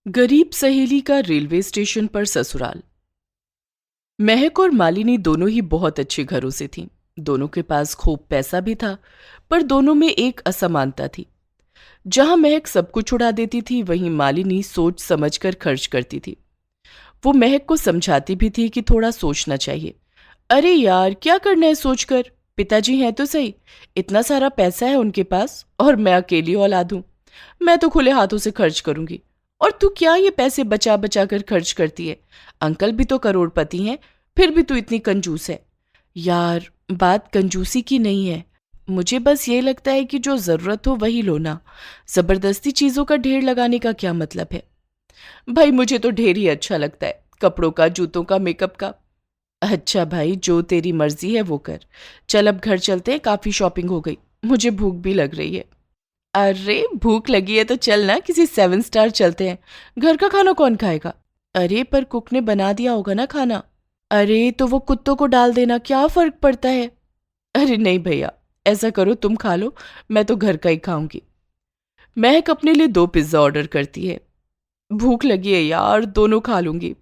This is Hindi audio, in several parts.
गरीब सहेली का रेलवे स्टेशन पर ससुराल। महक और मालिनी दोनों ही बहुत अच्छे घरों से थीं। दोनों के पास खूब पैसा भी था, पर दोनों में एक असमानता थी। जहां महक सब कुछ उड़ा देती थी, वहीं मालिनी सोच समझकर खर्च करती थी। वो महक को समझाती भी थी कि थोड़ा सोचना चाहिए। अरे यार, क्या करना है सोचकर? पिताजी हैं तो सही, इतना सारा पैसा है उनके पास और मैं अकेली औलाद हूं। मैं तो खुले हाथों से खर्च करूंगी। और तू क्या ये पैसे बचा बचा कर खर्च करती है? अंकल भी तो करोड़पति हैं, फिर भी तू इतनी कंजूस है। यार, बात कंजूसी की नहीं है। मुझे बस ये लगता है कि जो जरूरत हो वही लो ना। जबरदस्ती चीजों का ढेर लगाने का क्या मतलब है? भाई, मुझे तो ढेर ही अच्छा लगता है, कपड़ों का, जूतों का, मेकअप का। अच्छा भाई, जो तेरी मर्जी है वो कर। चल अब घर चलते हैं, काफी शॉपिंग हो गई। मुझे भूख भी लग रही है। अरे भूख लगी है तो चल ना, किसी 7 स्टार चलते हैं। घर का खाना कौन खाएगा? अरे पर कुक ने बना दिया होगा ना खाना। अरे तो वो कुत्तों को डाल देना, क्या फर्क पड़ता है? अरे नहीं भैया, ऐसा करो तुम खा लो, मैं तो घर का ही खाऊंगी। महक अपने लिए 2 पिज्जा ऑर्डर करती है। भूख लगी है यार, दोनों खा लूंगी।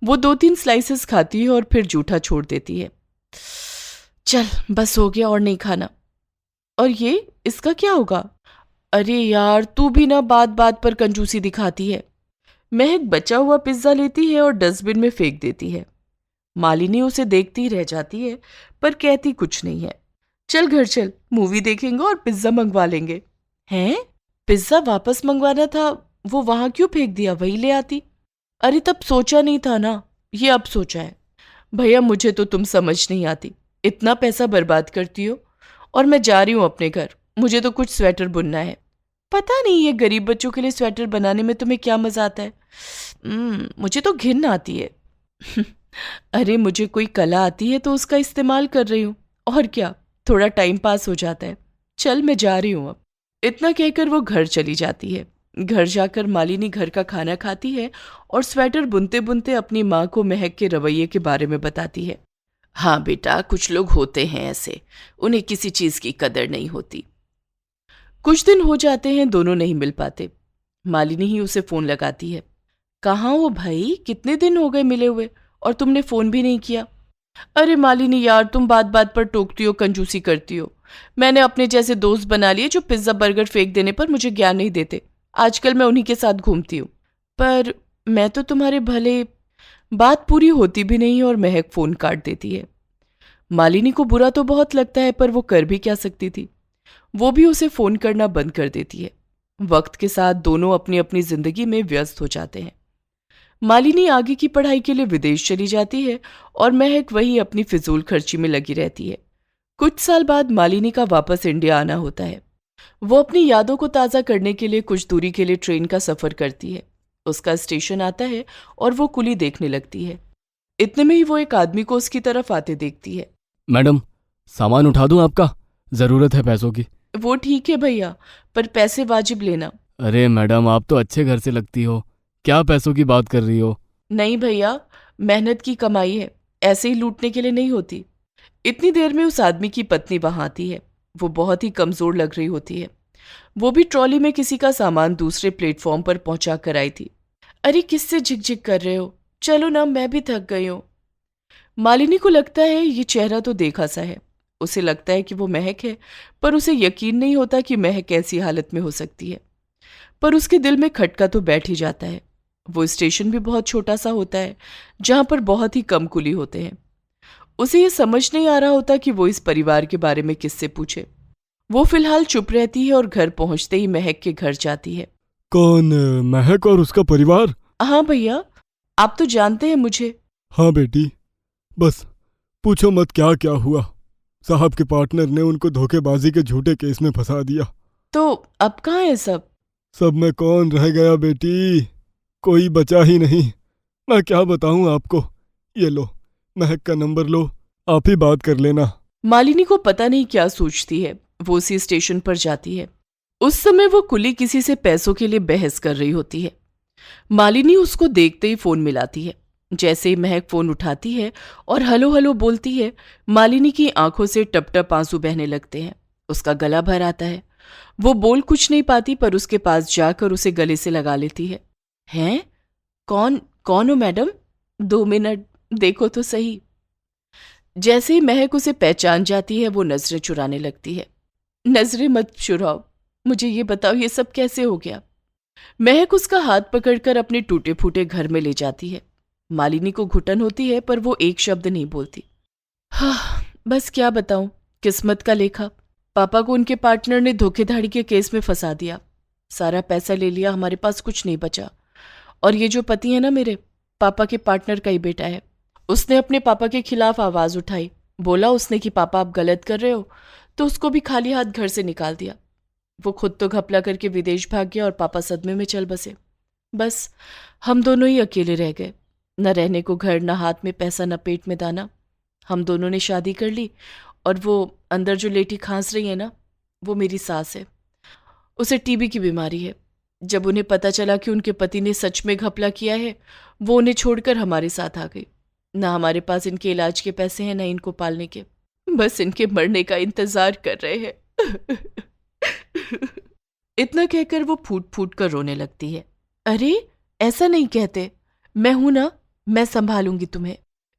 वो 2-3 स्लाइसेस खाती है और फिर जूठा छोड़ देती है। चल बस हो गया, और नहीं खाना। और ये इसका क्या होगा? अरे यार, तू भी ना बात बात पर कंजूसी दिखाती है। महक बचा हुआ पिज्जा लेती है और डस्टबिन में फेंक देती है। मालिनी उसे देखती रह जाती है, पर कहती कुछ नहीं है। चल घर चल, मूवी देखेंगे और पिज्जा मंगवा लेंगे। हैं? पिज्जा वापस मंगवाना था, वो वहां क्यों फेंक दिया? वही ले आती। अरे तब सोचा नहीं था ना, ये अब सोचा है। भैया, मुझे तो तुम समझ नहीं आती, इतना पैसा बर्बाद करती हो। और मैं जा रही हूँ अपने घर, मुझे तो कुछ स्वेटर बुनना है। पता नहीं ये गरीब बच्चों के लिए स्वेटर बनाने में तुम्हें क्या मजा आता है। मुझे तो घिन आती है। अरे मुझे कोई कला आती है तो उसका इस्तेमाल कर रही हूँ, और क्या, थोड़ा टाइम पास हो जाता है। चल मैं जा रही हूँ अब। इतना कहकर वो घर चली जाती है। घर जाकर मालिनी घर का खाना खाती है और स्वेटर बुनते बुनते अपनी माँ को महक के रवैये के बारे में बताती है। हाँ बेटा, कुछ लोग होते हैं ऐसे, उन्हें किसी चीज की कदर नहीं होती। कुछ दिन हो जाते हैं, दोनों नहीं मिल पाते। मालिनी ही उसे फोन लगाती है। कहाँ हो भाई, कितने दिन हो गए मिले हुए, और तुमने फोन भी नहीं किया। अरे मालिनी यार, तुम बात बात पर टोकती हो, कंजूसी करती हो। मैंने अपने जैसे दोस्त बना लिए जो पिज्जा बर्गर फेंक देने पर मुझे ज्ञान नहीं देते। आजकल मैं उन्हीं के साथ घूमती हूँ। पर मैं तो तुम्हारे भले। बात पूरी होती भी नहीं और महक फोन काट देती है। मालिनी को बुरा तो बहुत लगता है, पर वो कर भी क्या सकती थी। वो भी उसे फोन करना बंद कर देती है। वक्त के साथ दोनों अपनी अपनी जिंदगी में व्यस्त हो जाते हैं। मालिनी आगे की पढ़ाई के लिए विदेश चली जाती है और महक वही अपनी फिजूल खर्ची में लगी रहती है। कुछ साल बाद मालिनी का वापस इंडिया आना होता है। वो अपनी यादों को ताज़ा करने के लिए कुछ दूरी के लिए ट्रेन का सफ़र करती है। उसका स्टेशन आता है और वो कुली देखने लगती है। इतने में ही वो एक आदमी को उसकी तरफ आते देखती है। मैडम, सामान उठा दूं आपका? ज़रूरत है पैसों की। वो ठीक है भैया, पर पैसे वाजिब लेना। अरे मैडम, आप तो अच्छे घर से लगती हो, क्या पैसों की बात कर रही हो? नहीं भैया, मेहनत की कमाई है, ऐसे ही लूटने के लिए नहीं होती। इतनी देर में उस आदमी की पत्नी वहां आती है। वो बहुत ही कमजोर लग रही होती है। वो भी ट्रॉली में किसी का सामान दूसरे प्लेटफॉर्म पर पहुंचा कर आई थी। अरे किससे झिकझिक कर रहे हो? चलो ना, मैं भी थक गई हूँ। मालिनी को लगता है ये चेहरा तो देखा सा है। उसे लगता है कि वो महक है, पर उसे यकीन नहीं होता कि महक ऐसी हालत में हो सकती है। पर उसके दिल में खटका तो बैठ ही जाता है। वो स्टेशन भी बहुत छोटा सा होता है, जहां पर बहुत ही कम कुली होते हैं। उसे ये समझ नहीं आ रहा होता कि वो इस परिवार के बारे में किससे पूछे। वो फिलहाल चुप रहती है और घर पहुंचते ही महक के घर जाती है। कौन? महक और उसका परिवार? हाँ भैया, आप तो जानते हैं मुझे। हाँ बेटी, बस पूछो मत क्या क्या हुआ। साहब के पार्टनर ने उनको धोखेबाजी के झूठे केस में फंसा दिया। तो अब कहाँ है सब? सब में कौन रह गया बेटी, कोई बचा ही नहीं। मैं क्या बताऊं आपको। ये लो, महक का नंबर लो, आप ही बात कर लेना। मालिनी को पता नहीं क्या सोचती है। वो उसी स्टेशन पर जाती है। उस समय वो कुली किसी से पैसों के लिए बहस कर रही होती है। मालिनी उसको देखते ही फोन मिलाती है। जैसे ही महक फोन उठाती है और हलो हलो बोलती है, मालिनी की आंखों से टप टप आंसू बहने लगते हैं। उसका गला भर आता है। वो बोल कुछ नहीं पाती, पर उसके पास जाकर उसे गले से लगा लेती है। हैं? कौन कौन हो मैडम? 2 मिनट देखो तो सही। जैसे ही महक उसे पहचान जाती है वो नजरें चुराने लगती है। नजरें मत चुराओ, मुझे ये बताओ ये सब कैसे हो गया? महक उसका हाथ पकड़कर अपने टूटे फूटे घर में ले जाती है। मालिनी को घुटन होती है पर वो एक शब्द नहीं बोलती। हाँ, बस क्या बताऊं, किस्मत का लेखा। पापा को उनके पार्टनर ने धोखेधड़ी के केस में फंसा दिया। सारा पैसा ले लिया, हमारे पास कुछ नहीं बचा। और ये जो पति है ना मेरे, पापा के पार्टनर का ही बेटा है। उसने अपने पापा के खिलाफ आवाज उठाई। बोला उसने कि पापा आप गलत कर रहे हो, तो उसको भी खाली हाथ घर से निकाल दिया। वो खुद तो घपला करके विदेश भाग गया और पापा सदमे में चल बसे। बस हम दोनों ही अकेले रह गए, न रहने को घर, न हाथ में पैसा, न पेट में दाना। हम दोनों ने शादी कर ली और वो अंदर जो लेटी खांस रही है ना, वो मेरी सास है। उसे टीबी की बीमारी है। जब उन्हें पता चला कि उनके पति ने सच में घपला किया है, वो उन्हें छोड़कर हमारे साथ आ गई। ना हमारे पास इनके इलाज के पैसे हैं, ना इनको पालने के। बस इनके मरने का इंतजार कर रहे हैं। इतना कहकर वो फूट फूट कर रोने लगती है। अरे ऐसा नहीं कहते, मैं हूं ना, मैं संभालूंगी तुम्हें।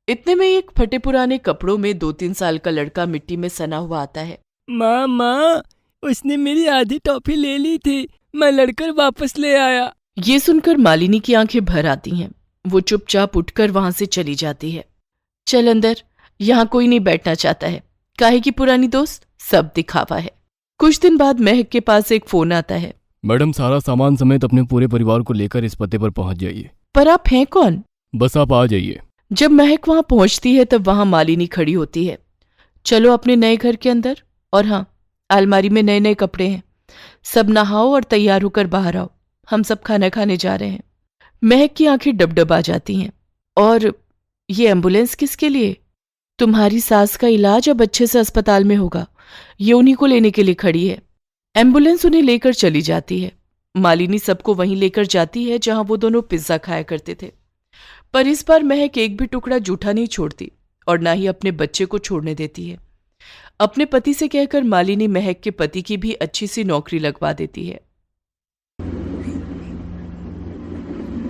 इतने में एक फटे पुराने कपड़ों में 2-3 साल का लड़का मिट्टी में सना हुआ आता है। माँ माँ, उसने मेरी आधी टॉफी ले ली थी, मैं लड़कर वापस ले आया। ये सुनकर मालिनी की आंखें भर आती हैं। वो चुपचाप उठकर वहां से चली जाती है। चल अंदर, यहाँ कोई नहीं बैठना चाहता है। काहे की पुरानी दोस्त, सब दिखावा है। कुछ दिन बाद महक के पास एक फोन आता है। मैडम, सारा सामान समेत अपने पूरे परिवार को लेकर इस पते पर पहुंच जाइए। पर आप हैं कौन? बस आप आ जाइए। जब महक वहां पहुंचती है तब वहां मालिनी खड़ी होती है। चलो अपने नए घर के अंदर, और हाँ, अलमारी में नए नए कपड़े हैं। सब नहाओ और तैयार होकर बाहर आओ, हम सब खाना खाने जा रहे हैं। महक की आंखें डबडबा जाती हैं। और ये एम्बुलेंस किसके लिए? तुम्हारी सास का इलाज अब अच्छे से अस्पताल में होगा, ये उन्हीं को लेने के लिए खड़ी है। एम्बुलेंस उन्हें लेकर चली जाती है। मालिनी सबको वहीं लेकर जाती है जहां वो दोनों पिज्जा खाया करते थे। पर इस बार महक एक भी टुकड़ा जूठा नहीं छोड़ती और ना ही अपने बच्चे को छोड़ने देती है। अपने पति से कहकर मालिनी महक के पति की भी अच्छी सी नौकरी लगवा देती है।